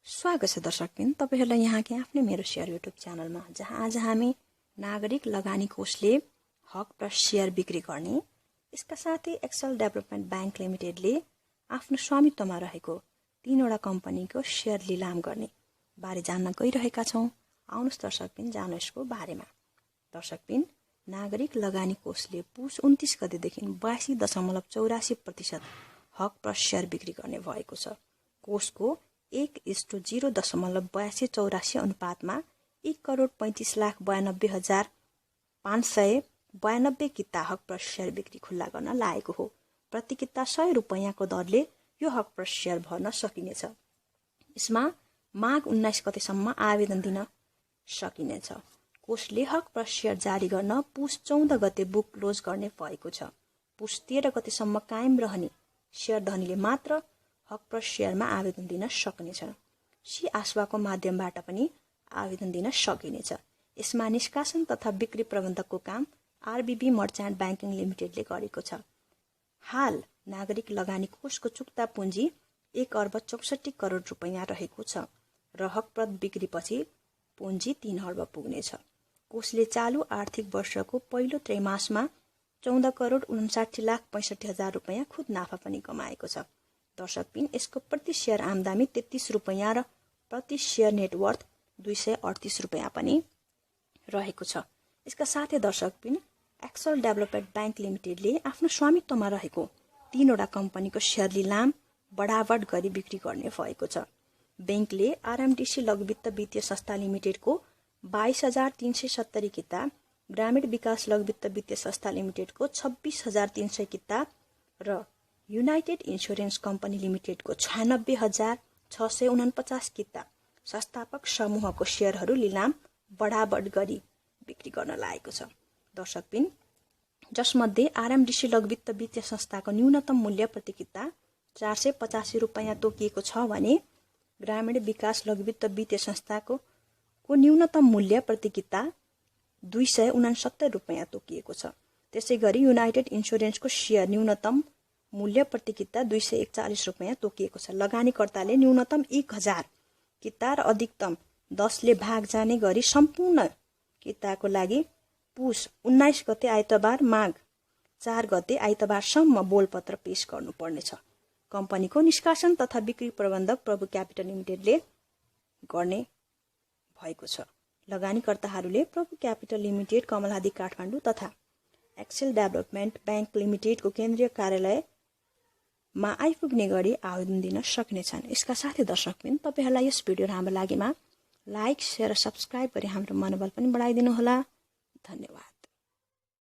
स्वागत छ दर्शकबिन तपाईहरुलाई यहाँकै आफ्नै मेरो शेयर युट्युब च्यानलमा, जहाँ आज हामी नागरिक लगानी कोषले हक र शेयर बिक्री गर्ने, यसका साथै एक्सेल डेभलपमेन्ट बैंक लिमिटेडले आफ्नो स्वामित्वमा रहेको 3 वटा कम्पनीको शेयर लिलाम गर्ने बारे जान्न गइरहेका छौं। आउनुस् दर्शकबिन जानु यसको बारेमा। दर्शकबिन, नागरिक लगानी कोषले पुस 29 गतेदेखि 82.84% हक र शेयर बिक्री गर्ने भएको छ। कोषको 1:0.8284 अनुपातमा 1,35,92,592 किता हक र शेयर बिक्री खुल्ला गर्न लागेको हो। प्रति किता 100 रुपैयाँको दरले यो हक र शेयर भर्न सकिनेछ। यसमा माघ 19 गतेसम्म आवेदन दिन सकिनेछ। कोषले हक र शेयर जारी गर्न पुस 14 गते बुक क्लोज गर्ने भएको छ। पुस 13 गतेसम्म कायम रहने शेयर धनीले मात्र हक र शेयरमा आवेदन दिन सक्नेछ। सी आश्वाको माध्यमबाट पनि आवेदन दिन सकिनेछ। यसमा निष्कासन तथा बिक्री प्रबन्धकको काम आरबीबी मर्चेन्ट बैंकिङ लिमिटेडले गरेको छ। हाल नागरिक लगानी कोषको चुक्ता पुँजी 1,64 करोड रुपैयाँ रहेको छ र हकप्रद बिक्रीपछि पुँजी 3 अर्ब पुग्नेछ। कोषले चालू आर्थिक वर्षको पहिलो त्रैमासमा 14,59,65,000 रुपैयाँ खुद नाफा पनि कमाएको छ। दर्शकबिन, यसको प्रति शेयर आमदानी 33 रुपैयाँ र प्रति शेयर नेटवर्थ 238 रुपैयाँ पनि रहेको छ। यसका साथै दर्शकबिन, एक्सेल डेभलपमेन्ट बैंक लिमिटेडले आफ्नो स्वामित्वमा रहेको 3 वटा कम्पनीको शेयर लिलाम बढावट गरी बिक्री गर्ने भएको छ। बैंकले आरएमडीसी लघुवित्त वित्तीय संस्था लिमिटेडको 22,370 किता, ग्रामीण विकास लघुवित्त वित्तीय संस्था लिमिटेडको 26,300 किता र युनाइटेड इन्स्योरेन्स कम्पनी लिमिटेडको 96,649 किता संस्थापक समूहको शेयरहरू लिलाम बढावट गरी बिक्री गर्न लागेको छ। दर्शकबिन, जसमध्ये आरएमडीसी लघुवित्त वित्तीय संस्थाको न्यूनतम मूल्य प्रति किता 485 रुपैयाँ तोकिएको छ भने ग्रामीण विकास लघुवित्त वित्तीय संस्थाको न्यूनतम मूल्य प्रति किता 269 रुपैयाँ तोकिएको छ। त्यसैगरी युनाइटेड इन्स्योरेन्सको शेयर न्यूनतम मूल्य प्रति किता 241 रुपैयाँ तोकिएको छ। लगानीकर्ताले न्यूनतम 1000 किता र अधिकतम 10 ले भाग जाने गरी सम्पूर्ण किताको लागि पुस 19 गते आइतबार माघ 4 गते आइतबारसम्म बोलपत्र पेश गर्नुपर्नेछ। कम्पनीको निष्कासन तथा बिक्री प्रबन्धक प्रभु क्यापिटल लिमिटेडले गर्ने भएको छ। लगानीकर्ताहरूले प्रभु क्यापिटल लिमिटेड, कमलादी काठमाडौँ तथा एक्सेल डेभलपमेन्ट बैंक लिमिटेडको केन्द्रीय कार्यालयमा आइपुग्ने गरी आवेदन दिन सक्नेछन्। यसका साथै दर्शकबिन, तपाईहरुलाई यस भिडियो राम्रो लागेमा लाइक, शेयर र सब्स्क्राइब गरी हाम्रो मनोबल पनि बढाइदिनु होला। धन्यवाद।